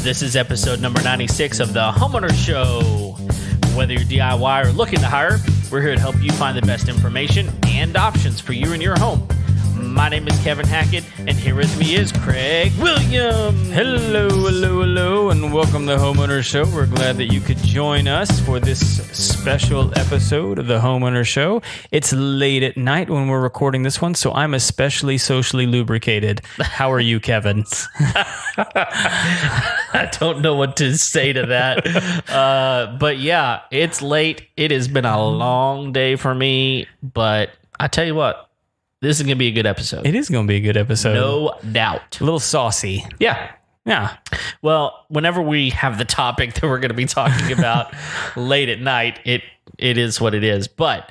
This is episode number 96 of the Homeowners Show. Whether you're DIY or looking to hire, we're here to help you find the best information and options for you and your home. My name is Kevin Hackett, and here with me is Craig Williams. Hello, and welcome to the Homeowners Show. We're glad that you could join us for this special episode of the Homeowners Show. It's late at night when we're recording this one, so I'm especially socially lubricated. How are you, Kevin? I don't know what to say to that. But yeah, it's late. It has been a long day for me, but I tell you what, this is going to be a good episode. It is going to be a good episode. No doubt. A little saucy. Yeah. Well, whenever we have the topic that we're going to be talking about late at night, it is what it is. But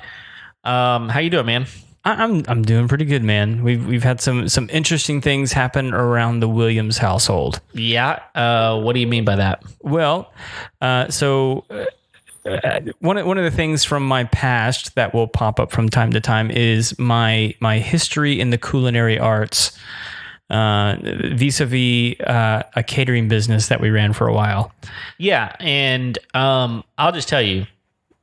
how you doing, man? I'm doing pretty good, man. We've had some interesting things happen around the Williams household. Yeah. What do you mean by that? Well, one of the things from my past that will pop up from time to time is my history in the culinary arts, vis-a-vis a catering business that we ran for a while. Yeah, and I'll just tell you,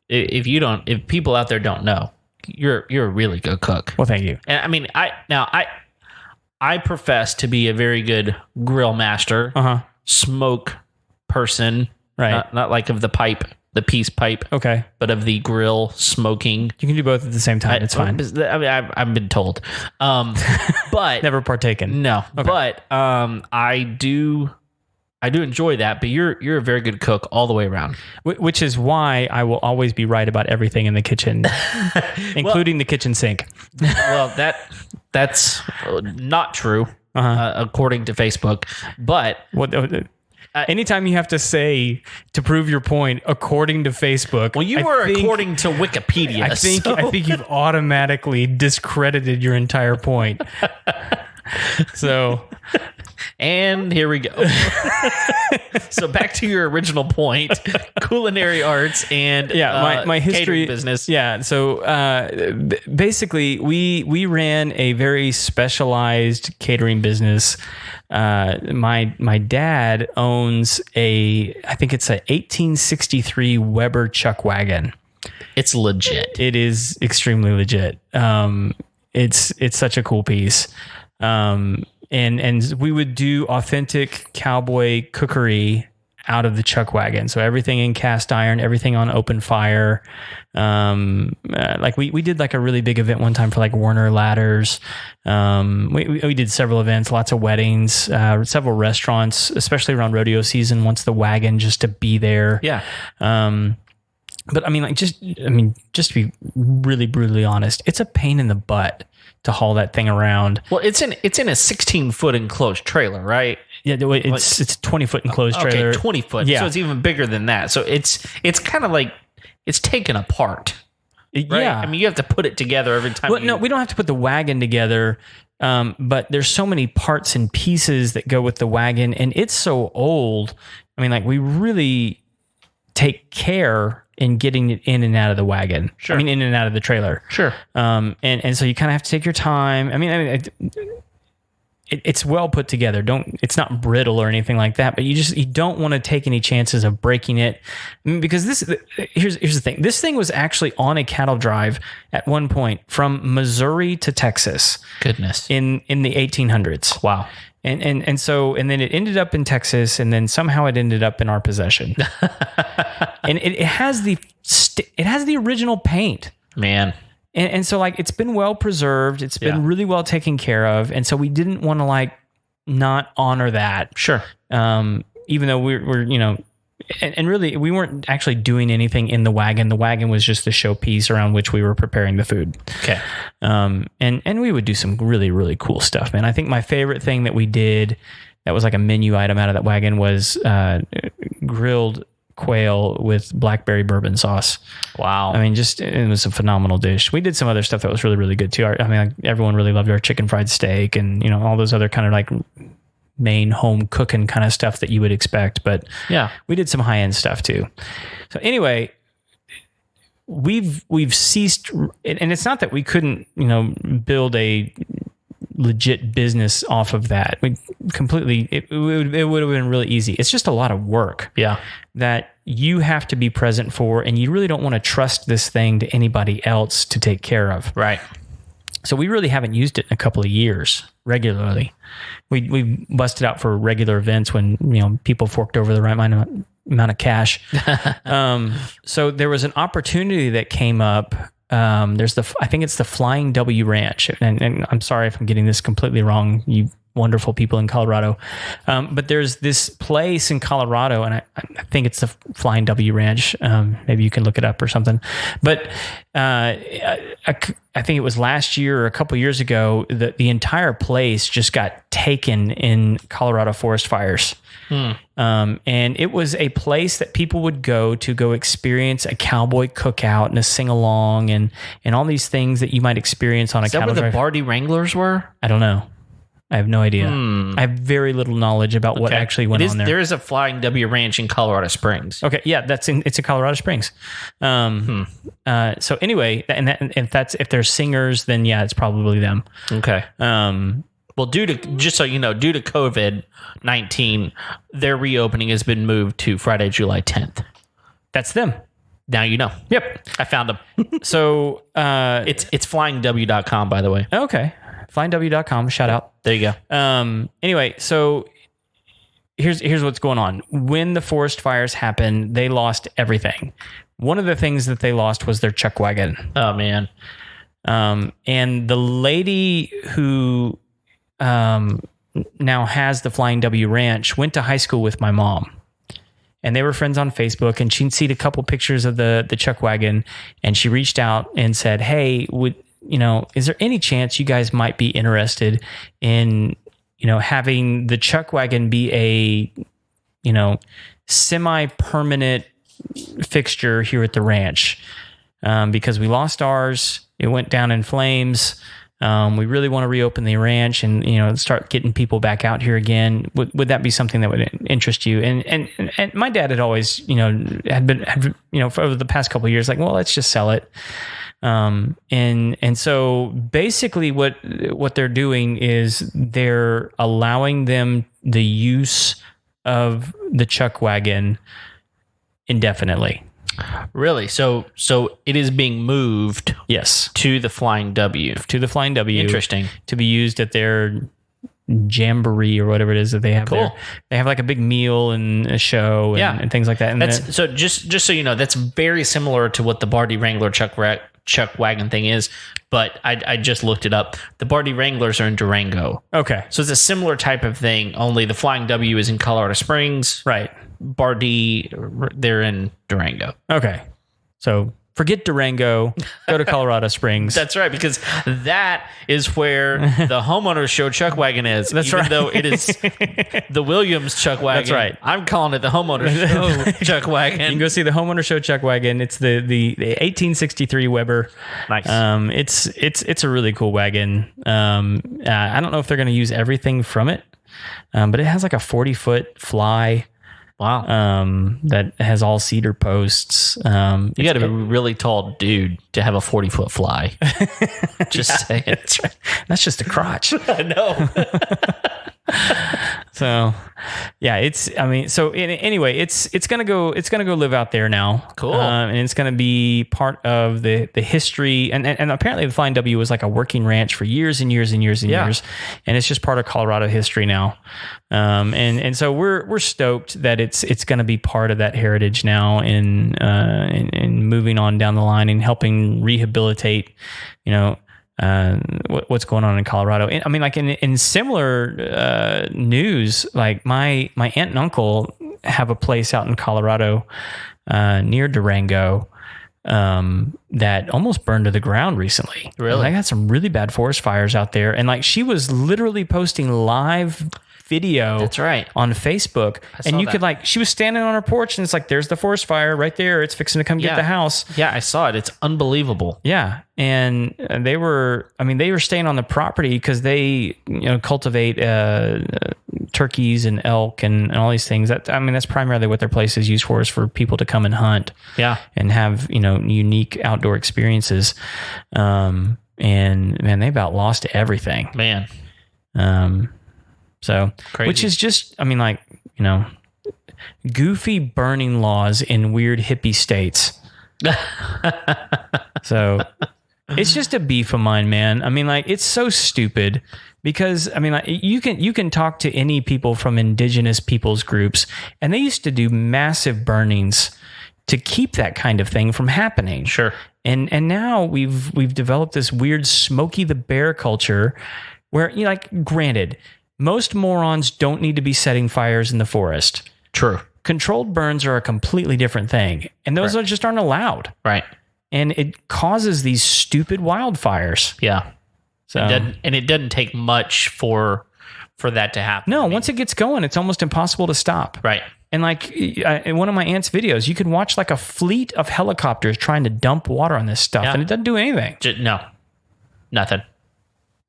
if people out there don't know, you're a really good cook. Well, thank you. And I mean, I profess to be a very good grill master, smoke person, right? Not like of the pipe. The peace pipe, okay, but of the grill smoking. You can do both at the same time. It's fine. I mean, I've been told, but never partaken. No, okay. But I do enjoy that. But you're a very good cook all the way around, which is why I will always be right about everything in the kitchen, including the kitchen sink. Well, that's not true, according to Facebook. But what? Anytime you have to say to prove your point, according to Facebook. Well, you were according to Wikipedia. I think you've automatically discredited your entire point. So, and here we go. So back to your original point: culinary arts and my history business. Yeah. So basically, we ran a very specialized catering business. My dad owns I think it's a 1863 Weber chuck wagon. It's legit. It is extremely legit. It's such a cool piece. And we would do authentic cowboy cookery out of the chuck wagon. So everything in cast iron, everything on open fire. Like we did like a really big event one time for like Warner Ladders. We did several events, lots of weddings, several restaurants, especially around rodeo season, wants the wagon just to be there. Yeah. But I mean, just to be really brutally honest, it's a pain in the butt to haul that thing around. Well, it's in a 16-foot enclosed trailer, right? Yeah, it's a 20-foot enclosed trailer. Okay, 20 foot. Yeah. So it's even bigger than that. So it's kind of like it's taken apart. Right? Yeah. I mean, you have to put it together every time. Well, no, we don't have to put the wagon together. But there's so many parts and pieces that go with the wagon, and it's so old. I mean, like we really take care in getting it in and out of the wagon. Sure. I mean, in and out of the trailer. Sure. And so you kind of have to take your time. I mean, it's well put together. It's not brittle or anything like that, but you don't want to take any chances of breaking it. I mean, because here's the thing. This thing was actually on a cattle drive at one point from Missouri to Texas. Goodness. In the 1800s. Wow. And then it ended up in Texas, and then somehow it ended up in our possession. And it has the original paint, man. And so like it's been well preserved, it's been really well taken care of, and so we didn't want to like not honor that. Sure. Even though we're and really we weren't actually doing anything in the wagon. The wagon was just the showpiece around which we were preparing the food. Okay. And we would do some really, really cool stuff, man. I think my favorite thing that we did that was like a menu item out of that wagon was grilled quail with blackberry bourbon sauce. Wow. I mean, it was a phenomenal dish. We did some other stuff that was really, really good too. I mean, like, everyone really loved our chicken fried steak and, all those other kind of like main home cooking kind of stuff that you would expect. But yeah, we did some high end stuff too. So anyway, we've ceased, and it's not that we couldn't, build a legit business off of that. It would have been really easy. It's just a lot of work. Yeah. That you have to be present for, and you really don't want to trust this thing to anybody else to take care of. Right. So we really haven't used it in a couple of years regularly. We busted out for regular events when people forked over the right amount of cash. So there was an opportunity that came up. I think it's the Flying W Ranch, and I'm sorry if I'm getting this completely wrong, you wonderful people in Colorado. But there's this place in Colorado, and I think it's the Flying W Ranch. Maybe you can look it up or something. But I think it was last year or a couple years ago that the entire place just got taken in Colorado forest fires. And it was a place that people would go experience a cowboy cookout and a sing along and all these things that you might experience on a cattle drive. Is that where the Bardi Wranglers were? I don't know. I have no idea. I have very little knowledge about what actually went on there. There is a Flying W Ranch in Colorado Springs. Okay, yeah, it's in Colorado Springs. So anyway, if they're singers, then yeah, it's probably them. Okay. Well, due to COVID-19, their reopening has been moved to Friday, July 10th. That's them. Now you know. Yep, I found them. So it's flyingw.com, by the way. Okay. FlyingW.com, shout out. There you go. Anyway, so here's what's going on. When the forest fires happened, they lost everything. One of the things that they lost was their chuck wagon. Oh, man. And the lady who now has the Flying W Ranch went to high school with my mom. And they were friends on Facebook, and she'd seen a couple pictures of the chuck wagon, and she reached out and said, hey, is there any chance you guys might be interested in, having the chuck wagon be a, semi-permanent fixture here at the ranch? Because we lost ours. It went down in flames. We really want to reopen the ranch and, start getting people back out here again. Would that be something that would interest you? And my dad had always, had been, for over the past couple of years, like, well, let's just sell it. And so basically what they're doing is they're allowing them the use of the chuck wagon indefinitely. Really? So it is being moved. Yes. To the Flying W. To the Flying W. Interesting. To be used at their jamboree or whatever it is that they have. Cool. There. They have like a big meal and a show and things like that. And that's so just so you know, that's very similar to what the Bardi Wrangler chuck wagon thing is, but I just looked it up. The Bardi Wranglers are in Durango. Okay. So it's a similar type of thing, only the Flying W is in Colorado Springs. Right. Bardi, they're in Durango. Okay. So forget Durango, go to Colorado Springs. That's right, because that is where the Homeowners Show chuck wagon is. That's even right. though it is the Williams chuck wagon. That's right. I'm calling it the Homeowners Show chuck wagon. You can go see the Homeowner Show chuck wagon. It's the 1863 Weber. Nice. It's a really cool wagon. I don't know if they're going to use everything from it, but it has like a 40-foot fly. Wow. That has all cedar posts. You got to be a really tall dude to have a 40-foot fly. Just saying. That's right. That's just a crotch. I know. So, yeah, anyway, it's gonna go live out there now. Cool. And it's gonna be part of the history. And apparently the Flying W was like a working ranch for years and years and years and years. And it's just part of Colorado history now. And so we're stoked that it's gonna be part of that heritage now in moving on down the line and helping rehabilitate, what's going on in Colorado. I mean, like in similar news, like my aunt and uncle have a place out in Colorado near Durango that almost burned to the ground recently. Really? They got some really bad forest fires out there. And like she was literally posting live video. That's right. On Facebook. And you could she was standing on her porch and it's like, there's the forest fire right there. It's fixing to come get the house. Yeah, I saw it. It's unbelievable. Yeah. And they were staying on the property because they, cultivate turkeys and elk and all these things. That's primarily what their place is used for, is for people to come and hunt. Yeah. And have, unique outdoor experiences. And man, they about lost everything. Man. So, Crazy. which is just, I mean, like, goofy burning laws in weird hippie states. So it's just a beef of mine, man. I mean, like, it's so stupid because, I mean, like, you can talk to any people from indigenous peoples groups, and they used to do massive burnings to keep that kind of thing from happening. Sure. And now we've developed this weird Smokey the Bear culture where, like, granted, most morons don't need to be setting fires in the forest. True. Controlled burns are a completely different thing, and those are just aren't allowed. Right. And it causes these stupid wildfires. Yeah. So, It doesn't take much for that to happen. no, once it gets going, it's almost impossible to stop. Right. And like in one of my aunt's videos, you can watch like a fleet of helicopters trying to dump water on this stuff, and it doesn't do anything. No. Nothing.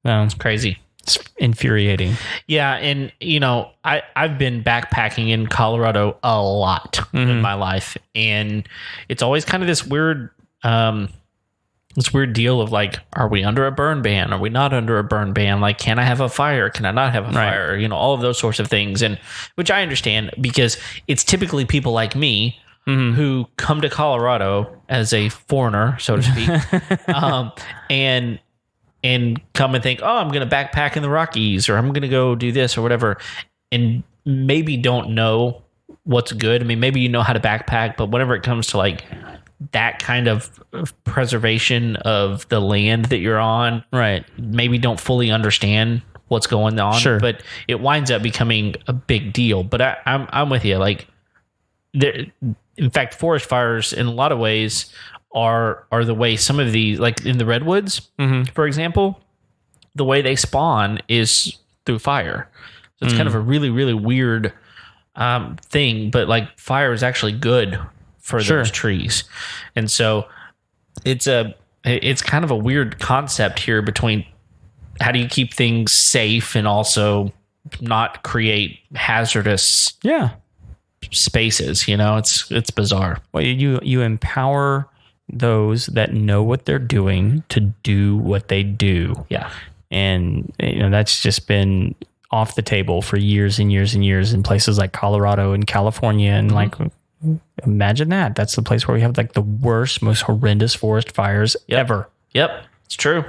No, It's crazy. it's infuriating. Yeah, and I've been backpacking in Colorado a lot in my life, and it's always kind of this weird deal of like, are we under a burn ban? Are we not under a burn ban? Like, can I have a fire? Can I not have a fire? All of those sorts of things, and which I understand because it's typically people like me who come to Colorado as a foreigner, so to speak, and come and think, oh, I'm going to backpack in the Rockies, or I'm going to go do this or whatever, and maybe don't know what's good. I mean, maybe you know how to backpack, but whenever it comes to like that kind of preservation of the land that you're on, Right. maybe don't fully understand what's going on. Sure. But it winds up becoming a big deal. But I'm with you. Like, in fact, forest fires in a lot of ways are the way some of the, like in the redwoods, for example, the way they spawn is through fire. So it's kind of a really, really weird thing, but like fire is actually good for those trees. And so it's kind of a weird concept here between how do you keep things safe and also not create hazardous spaces, it's bizarre. Well, you empower those that know what they're doing to do what they do. Yeah. And that's just been off the table for years and years and years in places like Colorado and California. And like, imagine that. That's the place where we have like the worst, most horrendous forest fires ever. Yep. It's true.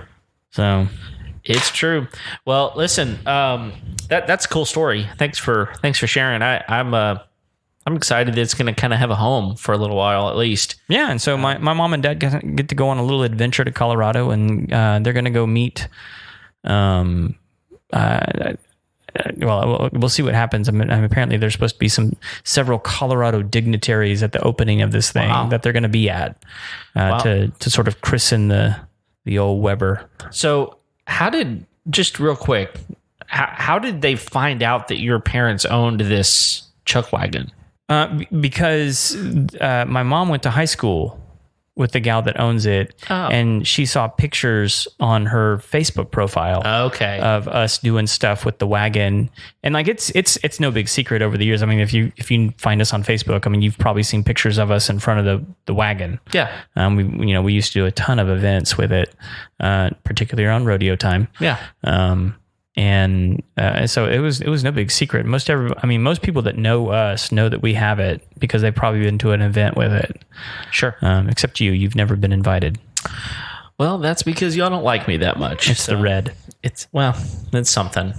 So it's true. Well, listen, that's a cool story. Thanks for sharing. I'm excited that it's going to kind of have a home for a little while at least. Yeah, and so my mom and dad get to go on a little adventure to Colorado, and they're going to go meet. Well, we'll see what happens. I mean, apparently there's supposed to be several Colorado dignitaries at the opening of this thing that they're going to be at to sort of christen the old Weber. So just real quick, how did they find out that your parents owned this chuck wagon? Because my mom went to high school with the gal that owns it, and she saw pictures on her Facebook profile of us doing stuff with the wagon. And like it's no big secret over the years. I mean, if you find us on Facebook, I mean, you've probably seen pictures of us in front of the wagon. Yeah. We used to do a ton of events with it, particularly around rodeo time. Yeah. And so it was no big secret. Most people that know us know that we have it because they've probably been to an event with it. Sure. Except you've never been invited. Well, that's because y'all don't like me that much. It's the red. It's something.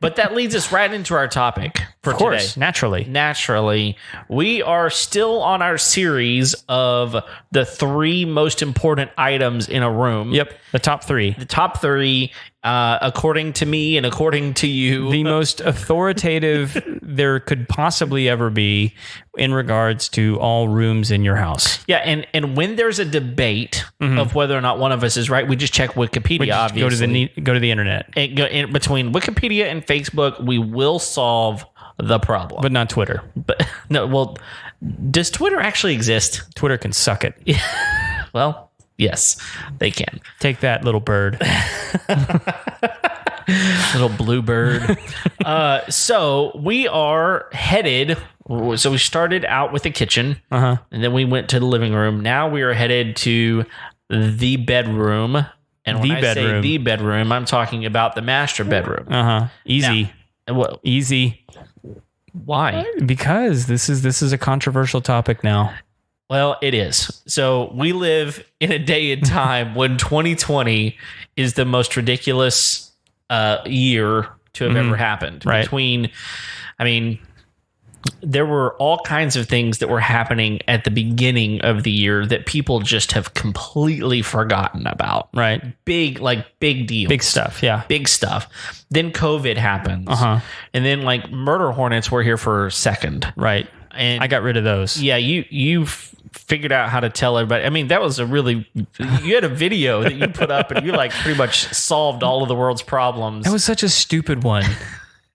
But that leads us right into our topic for today. Of course, naturally. We are still on our series of the 3 most important items in a room. Yep, the top 3. The top 3, according to me and according to you. The most authoritative there could possibly ever be in regards to all rooms in your house. Yeah, and when there's a debate of whether or not one of us is right, we just check Wikipedia, obviously. Go to the internet. And between Wikipedia and Facebook, we will solve the problem. But not Twitter. But no, well, does Twitter actually exist? Twitter can suck it. Well, yes, they can. Take that, little bird. Little blue bird. So we are headed. So we started out with the kitchen, and then we went to the living room. Now we are headed to the bedroom. And when The I bedroom. say the bedroom, I'm talking about the master bedroom. Easy. Well, Easy. why? Because this is a controversial topic now. Well, it is. So we live in a day and time when 2020 is the most ridiculous year to have ever happened. Right. There were all kinds of things that were happening at the beginning of the year that people just have completely forgotten about. Right. Big deals. Big stuff. Yeah. Big stuff. Then COVID happens. And then like murder hornets were here for a second. Right. And I got rid of those. yeah, you figured out how to tell everybody. I mean, that was you had a video that you put up and you like pretty much solved all of the world's problems. That was such a stupid one.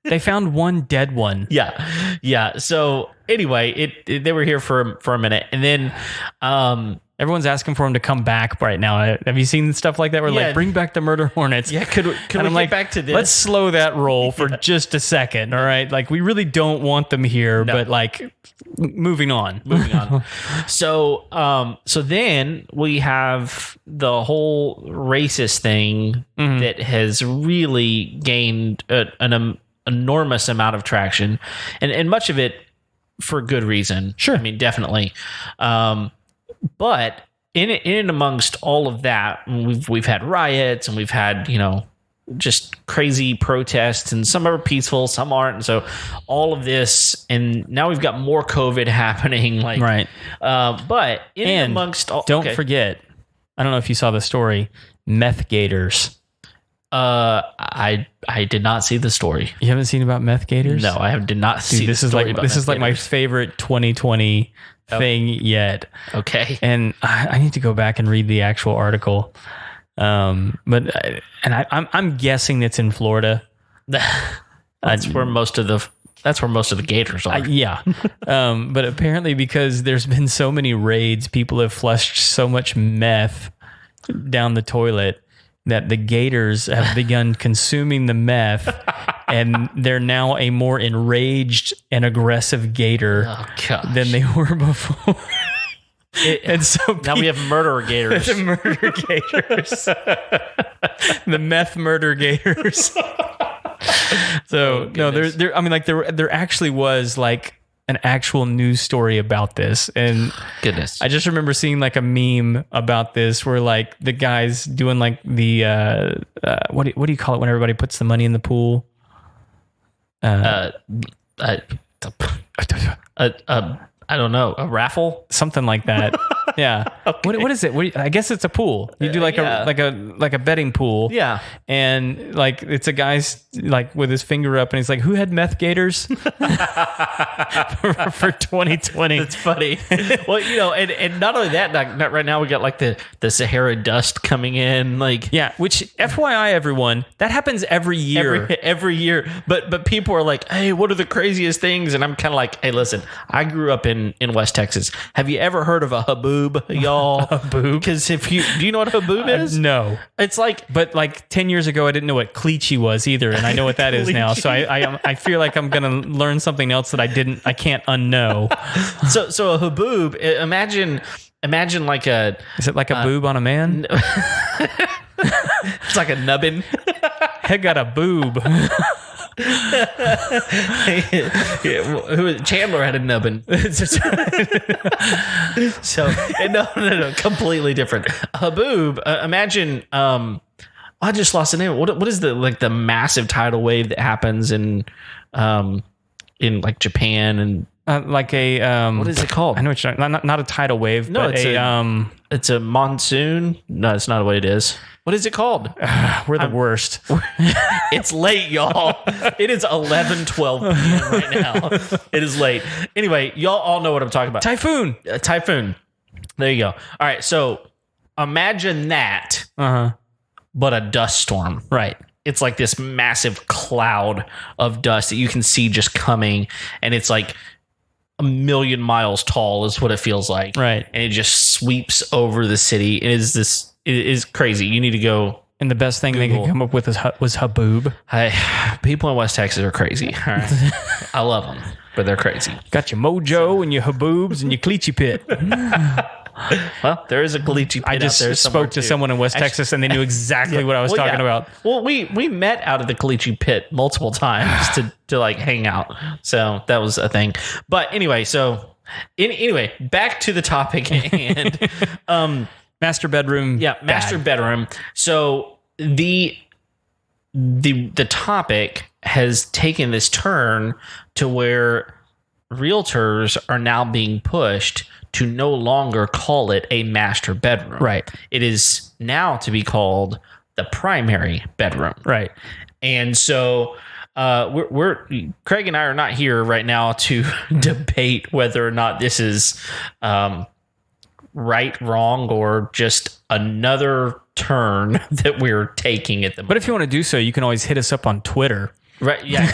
They found one dead one. Yeah. So anyway, they were here for a minute, and then Everyone's asking for him to come back right now. Have you seen stuff like that? Where like, bring back the murder hornets. Yeah, could we get back to this? Let's slow that roll for just a second. All right, like we really don't want them here, but like moving on. So then we have the whole racist thing that has really gained an enormous amount of traction, and much of it for good reason. Sure, I mean definitely. But in and amongst all of that, we've had riots and we've had, just crazy protests, and some are peaceful, some aren't. And so all of this, and now we've got more COVID happening. Right. But in and amongst all, don't forget, I don't know if you saw the story, meth gators. I did not see the story. You haven't seen about meth gators? No, I did not see. This is like my favorite 2020 thing yet. Okay. And I need to go back and read the actual article. I'm guessing it's in Florida. That's where most of the gators are. Yeah. But apparently because there's been so many raids, people have flushed so much meth down the toilet that the gators have begun consuming the meth, and they're now a more enraged and aggressive gator than they were before. And so now we have murder gators. The murder gators. The meth murder gators. So there actually was like an actual news story about this, and goodness, I just remember seeing like a meme about this where like the guy's doing like the what do you call it when everybody puts the money in the pool? I don't know, a raffle, something like that. Yeah. Okay. What is it? I guess it's a pool. You do like a betting pool. Yeah. And like it's a guy's like with his finger up, and he's like, "Who had meth gators for 2020?" It's funny. Well, and not only that, not right now we got like the Sahara dust coming in, like which FYI everyone, that happens every year. Every year. But people are like, "Hey, what are the craziest things?" And I'm kind of like, "Hey, listen, I grew up in West Texas. Have you ever heard of a haboob, y'all?" Haboob? Because do you know what haboob is? No. It's like, but like 10 years ago, I didn't know what cleachy was either, and I know what that is now. So I feel like I'm gonna learn something else that I can't unknow. So a haboob, imagine like a. Is it like a boob on a man? It's like a nubbin. Head got a boob. Chandler had a nubbin. So no, completely different. Haboob. Imagine. I just lost the name. What is the massive tidal wave that happens in like Japan and like a what is it called? I know it's not a tidal wave. No, but it's a monsoon. No, it's not what it is. What is it called? We're the worst. It's late, y'all. It is 11:12 p.m. right now. It is late. Anyway, y'all all know what I'm talking about. Typhoon. Typhoon. There you go. All right, so imagine that, but a dust storm. Right. It's like this massive cloud of dust that you can see just coming, and it's like 1,000,000 miles tall is what it feels like. Right. And it just sweeps over the city. It is crazy. You need to go. And the best thing Google. They could come up with was haboob. People in West Texas are crazy. All right. I love them, but they're crazy. Got your mojo and your haboobs and your cleachy pit. Well, there is a caliche pit I just out there somewhere, spoke to too. someone in West Texas, and they knew exactly what I was talking about. Well, we met out of the caliche pit multiple times to like hang out. So that was a thing. But anyway, anyway, back to the topic at hand. Master bedroom. Yeah, master bedroom. So the topic has taken this turn to where realtors are now being pushed to no longer call it a master bedroom. Right. It is now to be called the primary bedroom. Right. And so we're Craig and I are not here right now to debate whether or not this is right, wrong, or just another turn that we're taking at the moment. But if you want to do so, you can always hit us up on Twitter. Right. Yeah.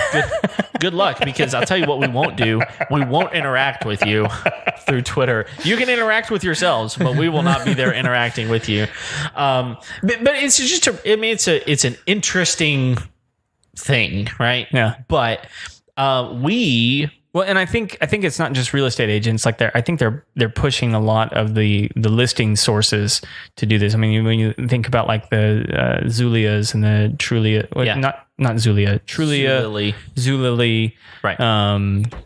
Good luck, because I'll tell you what we won't do. We won't interact with you through Twitter. You can interact with yourselves, but we will not be there interacting with you. But it's just it's an interesting thing, right? Yeah. But Well, and I think it's not just real estate agents. Like I think they're pushing a lot of the listing sources to do this. I mean, when you think about like the Zulias and the Trulia, not Zulia, Trulia, Zulily, right?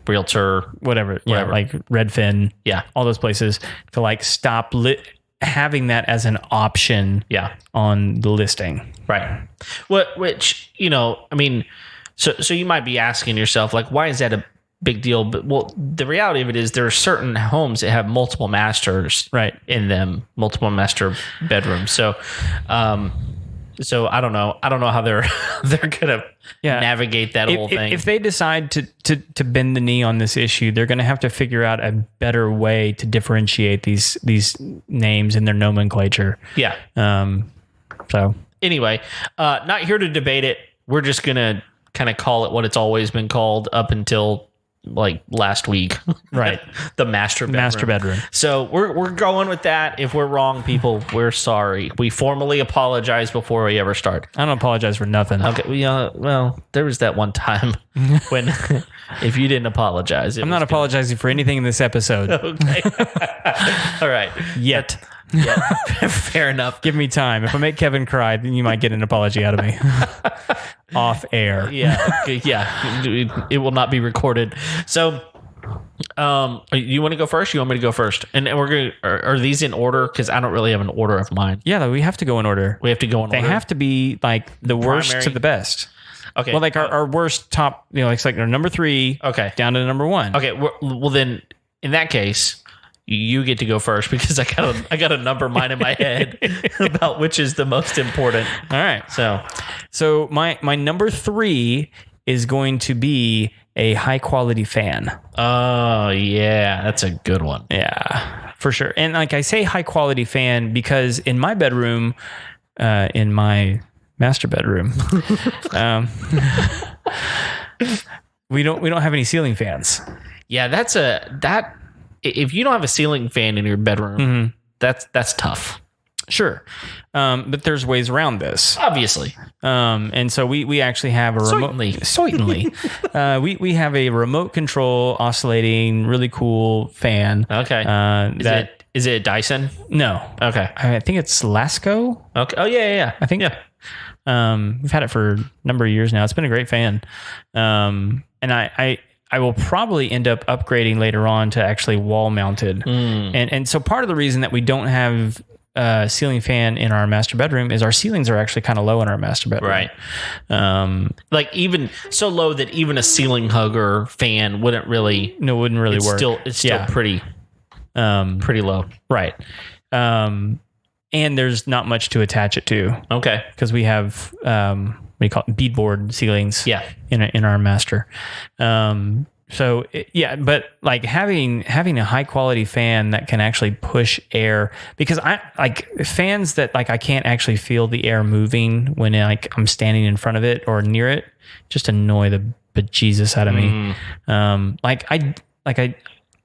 Realtor, whatever, yeah, like Redfin, yeah, all those places to like stop having that as an option, yeah, on the listing, right? Which I mean, so you might be asking yourself, like, why is that a big deal? But the reality of it is there are certain homes that have multiple masters in them, multiple master bedrooms. So I don't know how they're gonna navigate that whole thing. If they decide to bend the knee on this issue, they're going to have to figure out a better way to differentiate these names in their nomenclature. Yeah. So anyway, not here to debate it. We're just gonna kind of call it what it's always been called up until like last week, right? The master bedroom. So we're going with that. If we're wrong, people, we're sorry. We formally apologize before we ever start. I don't apologize for nothing. Okay. Well, there was that one time when if you didn't apologize, I'm not apologizing for anything in this episode. Okay. All right. Yet. Yeah, fair enough. Give me time. If I make Kevin cry, then you might get an apology out of me. Off air. Yeah. It will not be recorded. So, you want to go first? You want me to go first? And we're going to, are these in order? Because I don't really have an order of mine. Yeah, we have to go in order. We have to go in order. They have to be like the worst to the best. Okay. Well, like our worst top, it's like our number 3 down to number 1. Okay. Well, then in that case, you get to go first, because I got a number mine in my head about which is the most important. All right. So my number 3 is going to be a high quality fan. Oh yeah, that's a good one. Yeah, for sure. And like I say high quality fan because in my bedroom, in my master bedroom, we don't have any ceiling fans. Yeah, if you don't have a ceiling fan in your bedroom, that's tough. Sure. But there's ways around this. Obviously. And so we actually have a remote. Certainly. We have a remote control oscillating, really cool fan. Okay. Is it a Dyson? No. Okay. I think it's Lasco. Okay. Oh yeah. I think. Yeah. We've had it for a number of years now. It's been a great fan. And I will probably end up upgrading later on to actually wall mounted. And so part of the reason that we don't have a ceiling fan in our master bedroom is our ceilings are actually kind of low in our master bedroom. Right. Like even so low that even a ceiling hugger fan wouldn't really work. It's still pretty low. Right. And there's not much to attach it to. Okay. Because we have what do you call it? Beadboard ceilings. Yeah. In our master. But like having a high quality fan that can actually push air, because I like fans that like I can't actually feel the air moving when like I'm standing in front of it or near it, just annoy the bejesus out of me.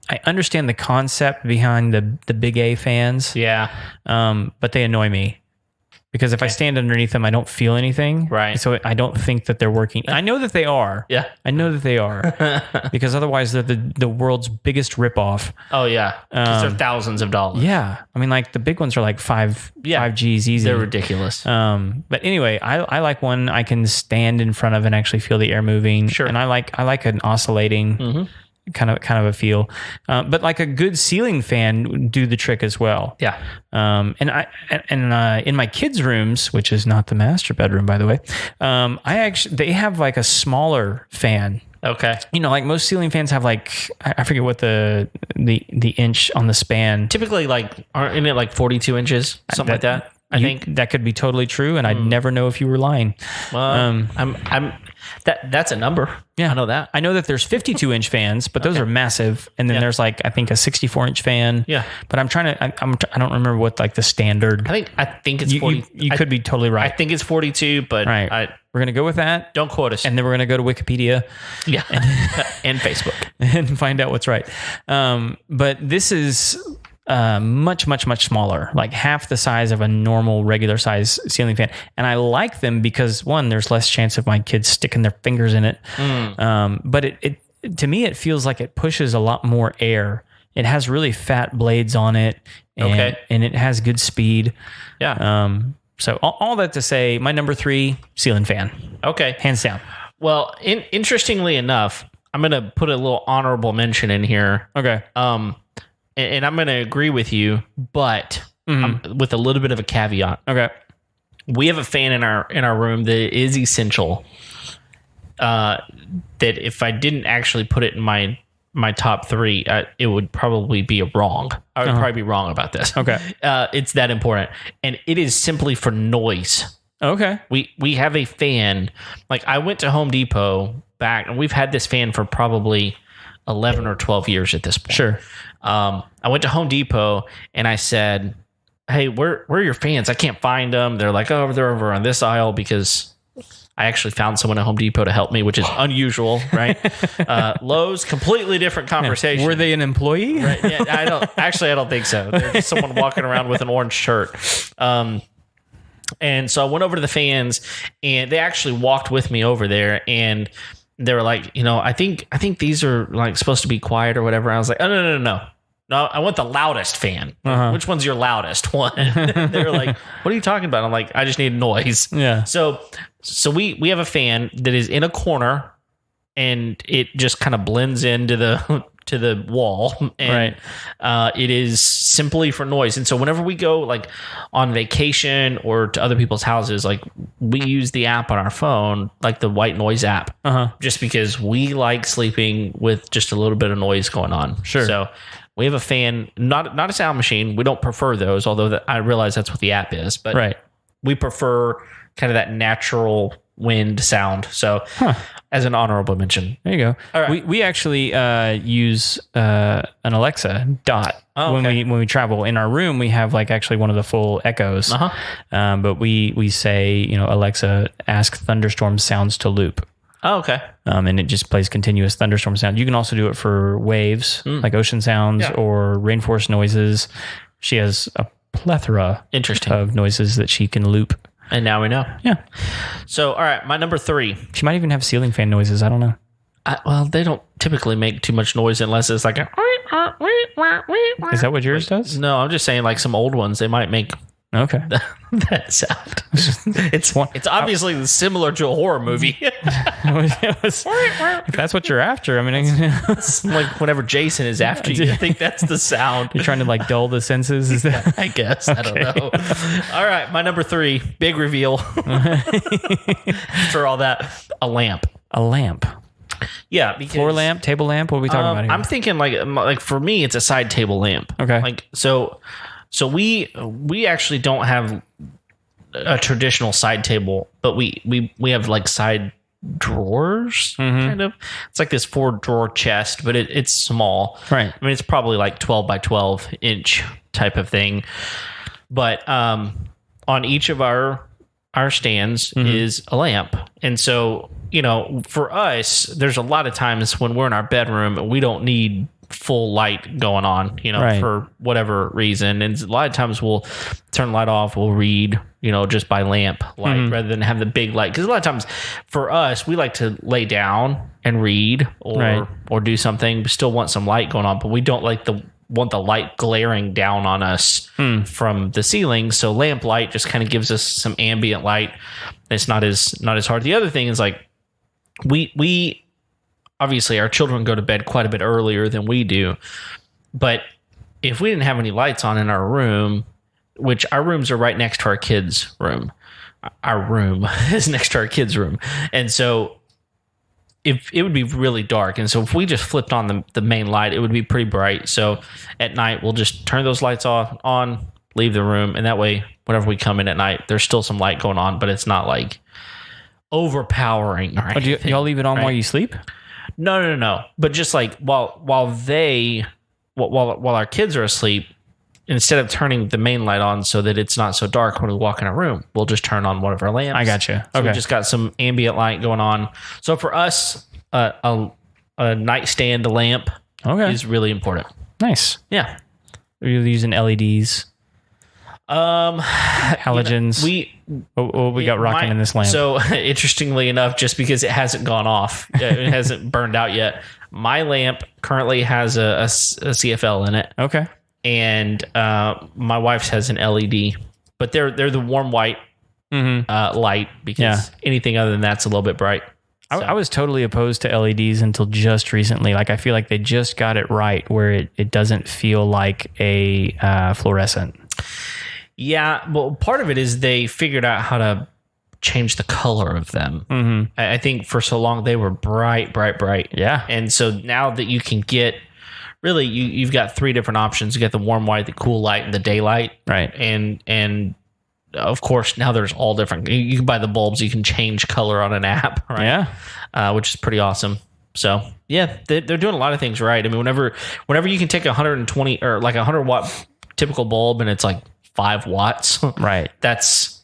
I understand the concept behind the big A fans. Yeah. But they annoy me. because if I stand underneath them, I don't feel anything. Right. So I don't think that they're working. I know that they are. Yeah. I know that they are because otherwise they're the world's biggest ripoff. Oh yeah, because they're thousands of dollars. Yeah. I mean, like the big ones are like five Gs easy. They're ridiculous. But anyway, I like one I can stand in front of and actually feel the air moving. Sure. And I like an oscillating kind of a feel. But like a good ceiling fan would do the trick as well. Yeah. And in my kids' rooms, which is not the master bedroom, by the way, they have like a smaller fan. Okay. Like most ceiling fans have like, I forget what the inch on the span. Typically, aren't it like 42 inches, something like that? I think that could be totally true, and I'd never know if you were lying. Well, that's a number. Yeah, I know that. I know that there's 52-inch fans, but those are massive, and then there's like I think a 64-inch fan. Yeah, but I don't remember what like the standard. I think it's 40. You could be totally right. I think it's 42, but right. We're gonna go with that. Don't quote us. And then we're gonna go to Wikipedia. Yeah, and Facebook and find out what's right. But this is much smaller, like half the size of a normal regular size ceiling fan. And I like them because one, there's less chance of my kids sticking their fingers in it. But it to me, it feels like it pushes a lot more air. It has really fat blades on it. And, and it has good speed. Yeah. So all that to say, my number 3 ceiling fan. Okay. Hands down. Well, interestingly enough, I'm going to put a little honorable mention in here. Okay. And I'm going to agree with you, but with a little bit of a caveat. Okay. We have a fan in our room that is essential. That if I didn't actually put it in my top 3, it would probably be wrong. I would probably be wrong about this. Okay. It's that important. And it is simply for noise. Okay. We have a fan. Like I went to Home Depot back, and we've had this fan for probably 11 or 12 years at this point. Sure. I went to Home Depot and I said, hey, where are your fans? I can't find them. They're like, oh, they're over on this aisle, because I actually found someone at Home Depot to help me, which is unusual, right? Lowe's, completely different conversation. Were they an employee? Right? Yeah, I don't think so. They're just someone walking around with an orange shirt. And so I went over to the fans, and they actually walked with me over there, and they were like, I think these are like supposed to be quiet or whatever. I was like, oh, no. No, I want the loudest fan. Which one's your loudest one? They were like, what are you talking about? I'm like, I just need noise. Yeah. So we have a fan that is in a corner, and it just kind of blends into the wall, and it is simply for noise. And so whenever we go like on vacation or to other people's houses, like we use the app on our phone, like the white noise app, just because we like sleeping with just a little bit of noise going on. Sure. So we have a fan, not a sound machine. We don't prefer those, although I realize that's what the app is, but we prefer kind of that natural wind sound. So as an honorable mention. There you go. All right. We actually use an Alexa Dot when we travel. In our room, we have like actually one of the full Echoes. But we say, Alexa, ask thunderstorm sounds to loop. Oh, okay. And it just plays continuous thunderstorm sound. You can also do it for waves, like ocean sounds or rainforest noises. She has a plethora of noises that she can loop. And now we know. Yeah. So, all right, my number 3. She might even have ceiling fan noises. I don't know. Well, they don't typically make too much noise unless it's like a... Is that what yours does? No, I'm just saying like some old ones, they might make... Okay. That sound. It's obviously similar to a horror movie. If that's what you're after, I mean, it's like whenever Jason is after you, I think that's the sound. You're trying to like dull the senses, is that? I guess. I don't know. All right, my number 3, big reveal. After all that, a lamp. A lamp. Yeah, because floor lamp, table lamp. What are we talking about here? I'm thinking like for me, it's a side table lamp. Okay. Like so we actually don't have a traditional side table, but we have like side drawers, kind of. It's like this 4-drawer chest, but it's small. Right. I mean, it's probably like 12 by 12 inch type of thing. But on each of our stands is a lamp. And so, for us, there's a lot of times when we're in our bedroom and we don't need full light going on, Right. for whatever reason. And a lot of times we'll turn the light off, we'll read, just by lamp light rather than have the big light. Because a lot of times for us, we like to lay down and read or do something, but still want some light going on, but we don't want the light glaring down on us from the ceiling. So lamp light just kind of gives us some ambient light. It's not as hard. The other thing is like we obviously our children go to bed quite a bit earlier than we do, but if we didn't have any lights on in our room, which our rooms are right next to our kids' room, our room is next to our kids' room, and so if it would be really dark, and so if we just flipped on the main light, it would be pretty bright. So at night we'll just turn those lights on, leave the room, and that way whenever we come in at night, there's still some light going on, but it's not like overpowering or anything. Do y'all leave it on while you sleep? No. But just like while our kids are asleep, instead of turning the main light on so that it's not so dark when we walk in a room, we'll just turn on one of our lamps. I gotcha. So okay. we just got some ambient light going on. So for us, a nightstand lamp is really important. Nice. Yeah. Are you using LEDs? Halogens. We got rocking in this lamp. So interestingly enough, just because it hasn't gone off, it hasn't burned out yet. My lamp currently has a CFL in it. Okay. And my wife's has an LED, but they're the warm white light, because anything other than that's a little bit bright. So. I was totally opposed to LEDs until just recently. Like I feel like they just got it right where it doesn't feel like a fluorescent. Yeah, well, part of it is they figured out how to change the color of them. Mm-hmm. I think for so long they were bright. Yeah. And so now that you can get, really, you've got three different options. You got the warm white, the cool light, and the daylight. Right. And of course, now there's all different. You can buy the bulbs. You can change color on an app. Right? Yeah. Which is pretty awesome. So yeah, they're doing a lot of things right. I mean, whenever you can take 120 or like 100 watt typical bulb and it's like 5 watts. Right. That's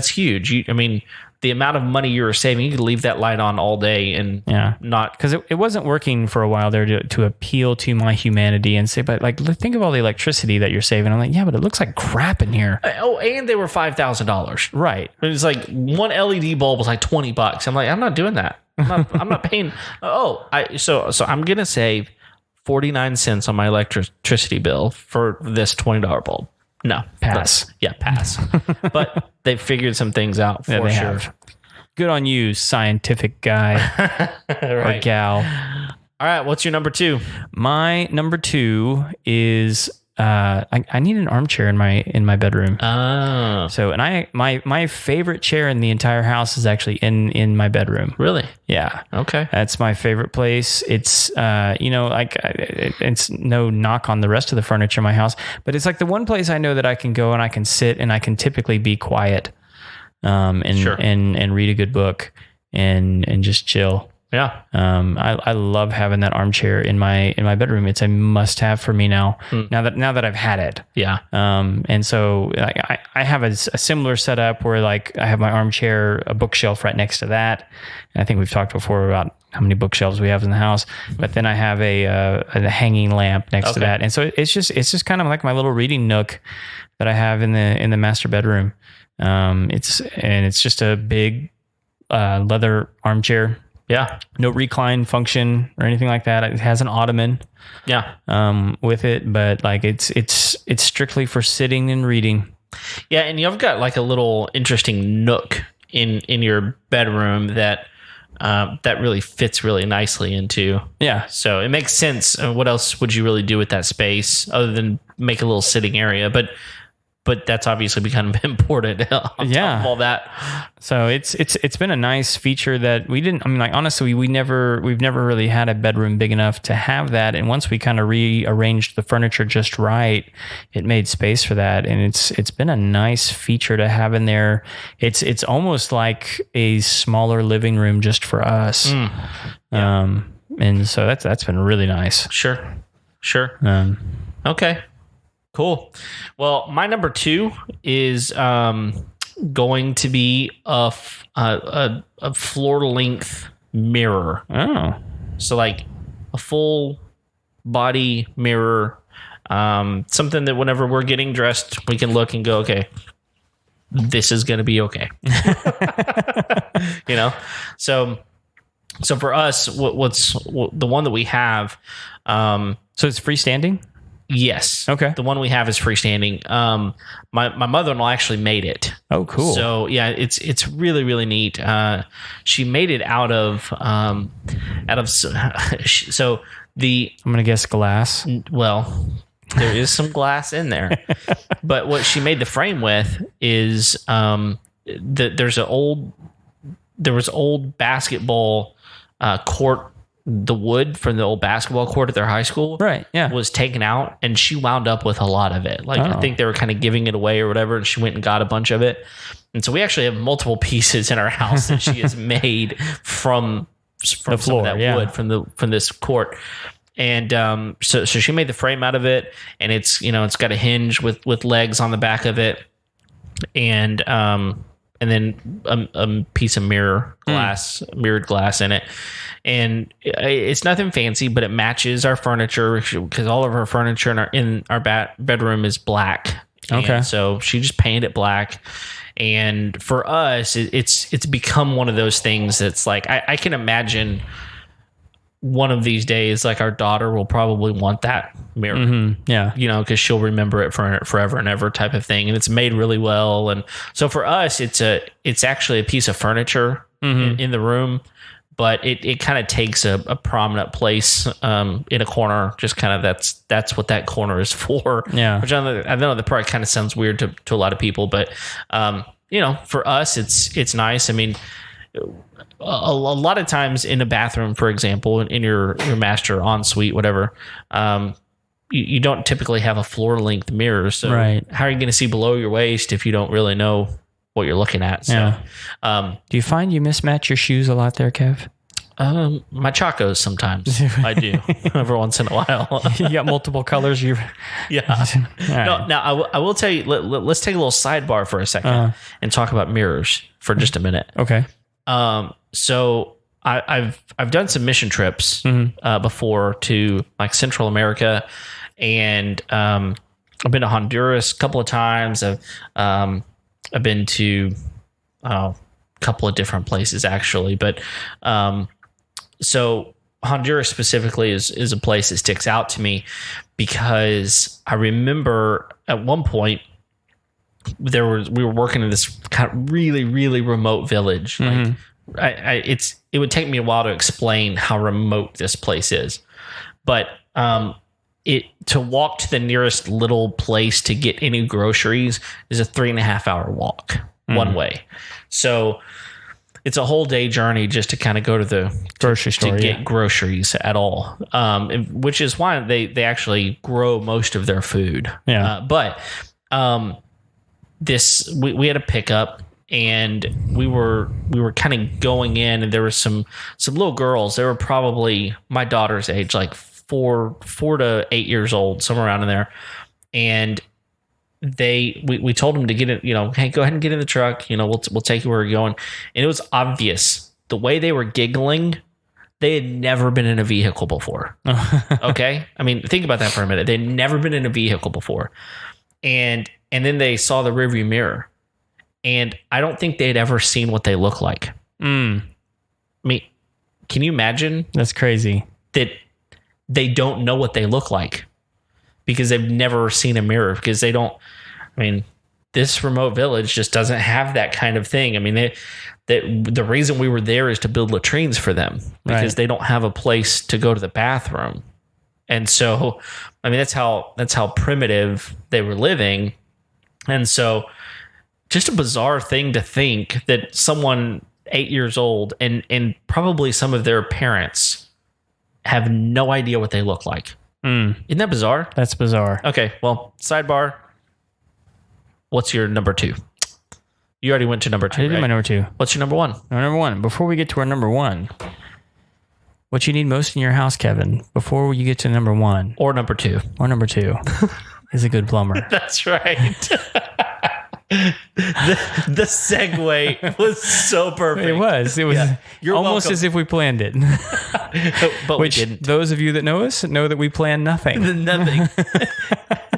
huge. I mean, the amount of money you were saving, you could leave that light on all day and not... Because it wasn't working for a while there to appeal to my humanity and say, but like, think of all the electricity that you're saving. I'm like, yeah, but it looks like crap in here. Oh, and they were $5,000. Right. It was like one LED bulb was like $20. I'm like, I'm not doing that. I'm not paying... So I'm going to save 49 cents on my electricity bill for this $20 bulb. No. Pass. Pass. But they figured some things out for sure. Have. Good on you, scientific guy or gal. All right, what's your number 2? My number 2 is I need an armchair in my bedroom. Oh. So, and my favorite chair in the entire house is actually in my bedroom. Really? Yeah. Okay. That's my favorite place. It's it's no knock on the rest of the furniture in my house, but it's like the one place I know that I can go and I can sit and I can typically be quiet, and read a good book and just chill. Yeah. I love having that armchair in my bedroom. It's a must have for me now. Now that I've had it. Yeah. And so I have a similar setup where like I have my armchair, a bookshelf right next to that. And I think we've talked before about how many bookshelves we have in the house, but then I have a hanging lamp next to that. And so it's just kind of like my little reading nook that I have in the master bedroom. It's just a big, leather armchair. Yeah. No recline function or anything like that. It has an ottoman. Yeah. With it, but like it's strictly for sitting and reading. Yeah, and you've got like a little interesting nook in your bedroom that really fits really nicely into. Yeah. So it makes sense. What else would you really do with that space other than make a little sitting area? But that's obviously become important on top of all that. So it's been a nice feature that we didn't. I mean, like honestly, we've never really had a bedroom big enough to have that. And once we kind of rearranged the furniture just right, it made space for that. And it's been a nice feature to have in there. It's almost like a smaller living room just for us. Yeah. And so that's been really nice. Sure. Okay. Cool. Well, my number 2 is going to be a floor length mirror. Oh, so like a full body mirror, something that whenever we're getting dressed, we can look and go, okay, this is going to be okay. So for us, what's the one that we have? So it's freestanding? Yes. Okay. The one we have is freestanding. My mother-in-law actually made it. Oh, cool. So yeah, it's really, really neat. She made it out of so the, I'm going to guess glass. well, there is some glass in there, but what she made the frame with is there was old basketball court. The wood from the old basketball court at their high school, Right, yeah. was taken out, and she wound up with a lot of it. I think they were kind of giving it away or whatever, and she went and got a bunch of it. And so we actually have multiple pieces in our house that she has made from the floor, some of that wood from this court. And so she made the frame out of it, and it's got a hinge with legs on the back of it, and then a piece of mirrored glass in it. And it's nothing fancy, but it matches our furniture because all of our furniture in our bedroom is black. Okay. And so she just painted it black. And for us, it's become one of those things that's like, I can imagine one of these days, like our daughter will probably want that mirror. Mm-hmm. Yeah. Because she'll remember it for forever and ever type of thing. And it's made really well. And so for us, it's actually a piece of furniture in the room. But it kind of takes a prominent place in a corner. Just kind of that's what that corner is for. Yeah. Which I know that probably kind of sounds weird to a lot of people, but for us it's nice. I mean, a lot of times in a bathroom, for example, in your master ensuite, whatever, you don't typically have a floor length mirror. So right. How are you going to see below your waist if you don't really know what you're looking at? So, yeah. Do you find you mismatch your shoes a lot there, Kev? My Chacos sometimes. I do every once in a while. You got multiple colors. Yeah. Right. Now I will tell you. Let's take a little sidebar for a second and talk about mirrors for just a minute. Okay. So I've done some mission trips before to like Central America, and I've been to Honduras a couple of times. I've been to a couple of different places actually, but so Honduras specifically is a place that sticks out to me because I remember at one point we were working in this kind of really, really remote village. Like it would take me a while to explain how remote this place is, but to walk to the nearest little place to get any groceries is a 3.5 hour walk one way. So it's a whole day journey just to kind of go to the grocery store to get groceries at all. Which is why they actually grow most of their food. Yeah. But we had a pickup, and we were kind of going in, and there were some little girls. They were probably my daughter's age, like 4 to 8 years old, somewhere around in there. And we told them to get it, hey, go ahead and get in the truck. We'll take you where we're going. And it was obvious the way they were giggling. They had never been in a vehicle before. Okay. I mean, think about that for a minute. They'd never been in a vehicle before. And then they saw the rearview mirror, and I don't think they'd ever seen what they look like. I mean, can you imagine? That's crazy. That they don't know what they look like because they've never seen a mirror, because they don't, I mean, this remote village just doesn't have that kind of thing. I mean, the reason we were there is to build latrines for them because they don't have a place to go to the bathroom. And so, I mean, that's how primitive they were living. And so just a bizarre thing to think that someone 8 years old and probably some of their parents have no idea what they look like. Isn't that bizarre? That's bizarre. Okay, well, sidebar. What's your number 2? You already went to number 2. I did my number 2. What's your number 1? My number 1. Before we get to our number 1, what you need most in your house, Kevin, before you get to number 1 or number 2 is a good plumber. That's right. The segue was so perfect. It was. You're almost welcome. as if we planned it. But Which, we didn't. those of you that know us know that we plan nothing. Nothing.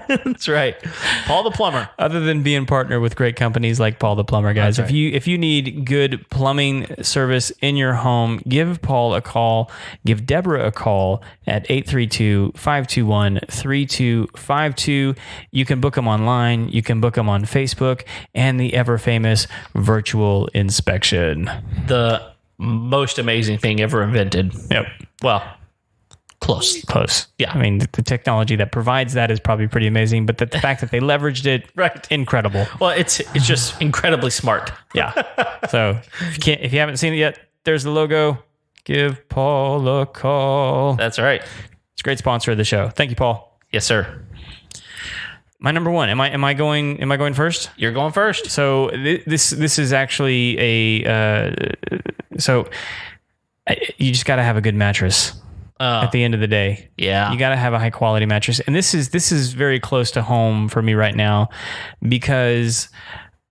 That's right. Paul the plumber. Other than being partnered with great companies like Paul the Plumber, guys. That's right. If you need good plumbing service in your home, give Paul a call. Give Deborah a call at 832-521-3252. You can book them online. You can book them on Facebook and the ever famous virtual inspection. The most amazing thing ever invented. Yep. Well, close. Yeah. I mean, the technology that provides that is probably pretty amazing, but the fact that they leveraged it, Right. incredible. Well, it's just incredibly smart. Yeah. So if you haven't seen it yet, there's the logo. Give Paul a call. That's right. It's a great sponsor of the show. Thank you, Paul. Yes, sir. My number one. Am I going first? You're going first. So this is actually you just got to have a good mattress. At the end of the day, Yeah. you got to have a high quality mattress, and this is very close to home for me right now because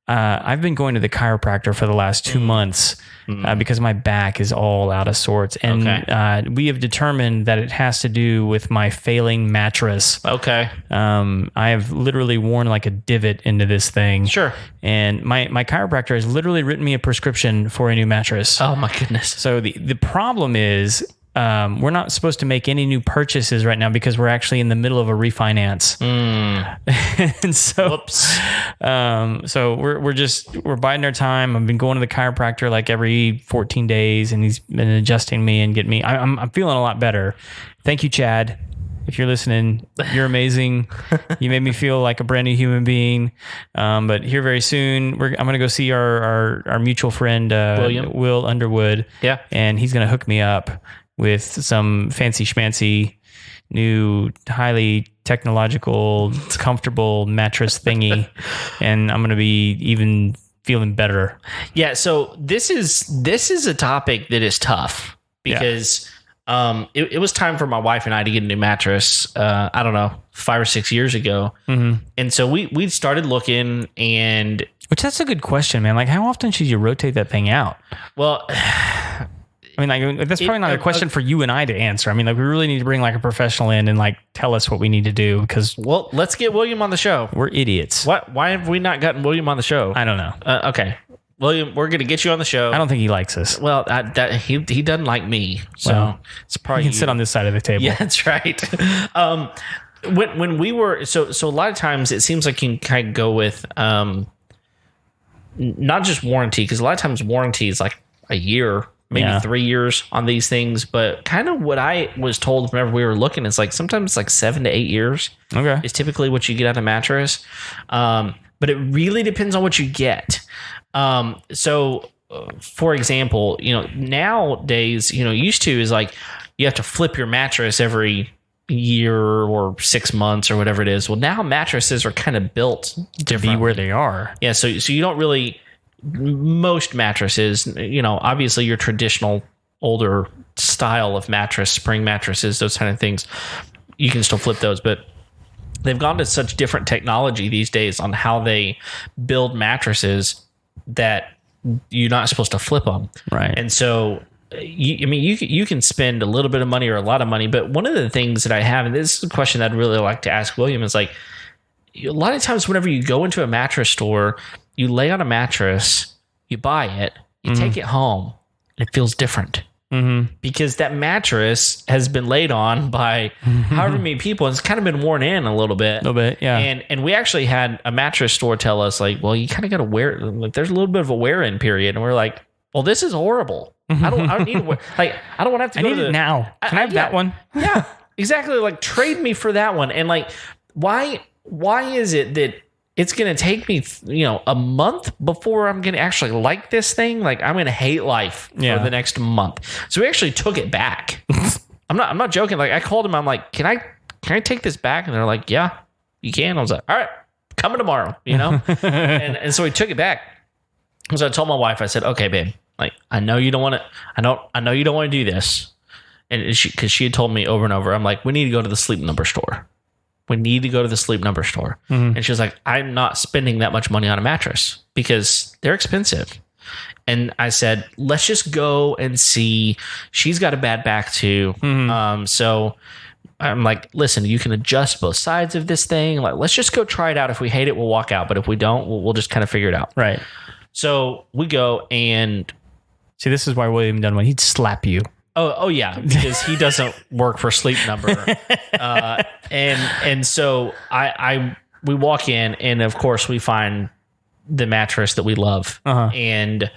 I've been going to the chiropractor for the last 2 months because my back is all out of sorts, and we have determined that it has to do with my failing mattress. Okay. I have literally worn like a divot into this thing. Sure. And my chiropractor has literally written me a prescription for a new mattress. Oh my goodness. So the problem is we're not supposed to make any new purchases right now because we're actually in the middle of a refinance. And so, Whoops. so we're biding our time. I've been going to the chiropractor like every 14 days, and he's been adjusting me and getting me. I'm feeling a lot better. Thank you, Chad. If you're listening, you're amazing. You made me feel like a brand new human being. But here very soon, I'm going to go see our mutual friend, Will Underwood. Yeah. And he's going to hook me up with some fancy schmancy, new, highly technological, comfortable mattress thingy. And I'm going to be even feeling better. Yeah. So this is a topic that is tough because it was time for my wife and I to get a new mattress. I don't know, 5 or 6 years ago. Mm-hmm. And so we started looking, and which that's a good question, man. Like, how often should you rotate that thing out? Well, I mean, like, that's probably not a question for you and I to answer. I mean, like, we really need to bring like a professional in and like tell us what we need to do because, well, let's get William on the show. We're idiots. Why have we not gotten William on the show? I don't know. Okay, William, we're gonna get you on the show. I don't think he likes us. Well, he doesn't like me, so it's probably you can sit on this side of the table. Yeah, that's right. When we were so a lot of times it seems like you can kind of go with not just warranty, because a lot of times warranty is like a year, maybe 3 years on these things, but kind of what I was told whenever we were looking is like sometimes it's like 7 to 8 years. Okay, is typically what you get out of a mattress, but it really depends on what you get. So, for example, nowadays, used to is like you have to flip your mattress every year or 6 months or whatever it is. Well, now mattresses are kind of built to be where they are. Yeah. So you don't really, most mattresses, obviously your traditional older style of mattress, spring mattresses, those kind of things, you can still flip those, but they've gone to such different technology these days on how they build mattresses that you're not supposed to flip them. Right. And so, you can spend a little bit of money or a lot of money, but one of the things that I have, and this is a question that I'd really like to ask William, is like, a lot of times whenever you go into a mattress store, you lay on a mattress, you buy it, you take it home, and it feels different. Mm-hmm. Because that mattress has been laid on by however many people, and it's kind of been worn in a little bit. Yeah. And we actually had a mattress store tell us, like, well, you kind of got to wear, like, there's a little bit of a wear-in period. And we're like, well, this is horrible. I don't need to wear, like, I don't want to have to go to to it now. Can I have that one? Yeah, exactly. Like, trade me for that one. And like, why is it that it's going to take me, a month before I'm going to actually like this thing? Like, I'm going to hate life for the next month. So we actually took it back. I'm not joking. Like, I called him. I'm like, can I take this back? And they're like, yeah, you can. I was like, all right, coming tomorrow, and so we took it back. So I told my wife, I said, okay, babe, like, I know you don't want to, I know you don't want to do this. And because she had told me over and over, I'm like, we need to go to the Sleep Number store. We need to go to the Sleep Number store. And she was like, I'm not spending that much money on a mattress because they're expensive. And I said, let's just go and see. She's got a bad back too. So I'm like, listen, you can adjust both sides of this thing. Like, let's just go try it out. If we hate it, we'll walk out. But if we don't, we'll just kind of figure it out. Right. So we go and... See, this is why William Dunway, he'd slap you. Oh yeah, because he doesn't work for Sleep Number. And so we walk in, and of course we find the mattress that we love, and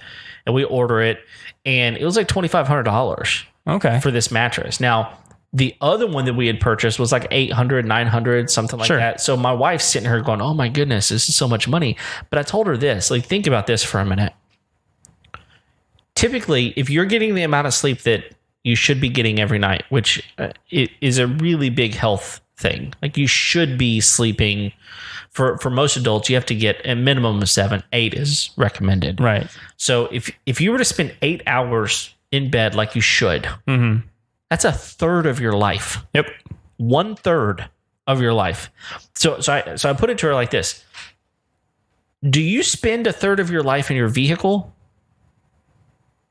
we order it, and it was like $2,500 Okay. for this mattress. Now, the other one that we had purchased was like $800, $900, something like that. So my wife's sitting here going, oh my goodness, this is so much money. But I told her this, like, think about this for a minute. Typically, if you're getting the amount of sleep that you should be getting every night, which is a really big health thing, like you should be sleeping. For most adults, you have to get a minimum of 7. 8 is recommended. Right. So if you were to spend 8 hours in bed like you should, that's a third of your life. Yep. 1/3 of your life. So I put it to her like this. Do you spend a third of your life in your vehicle?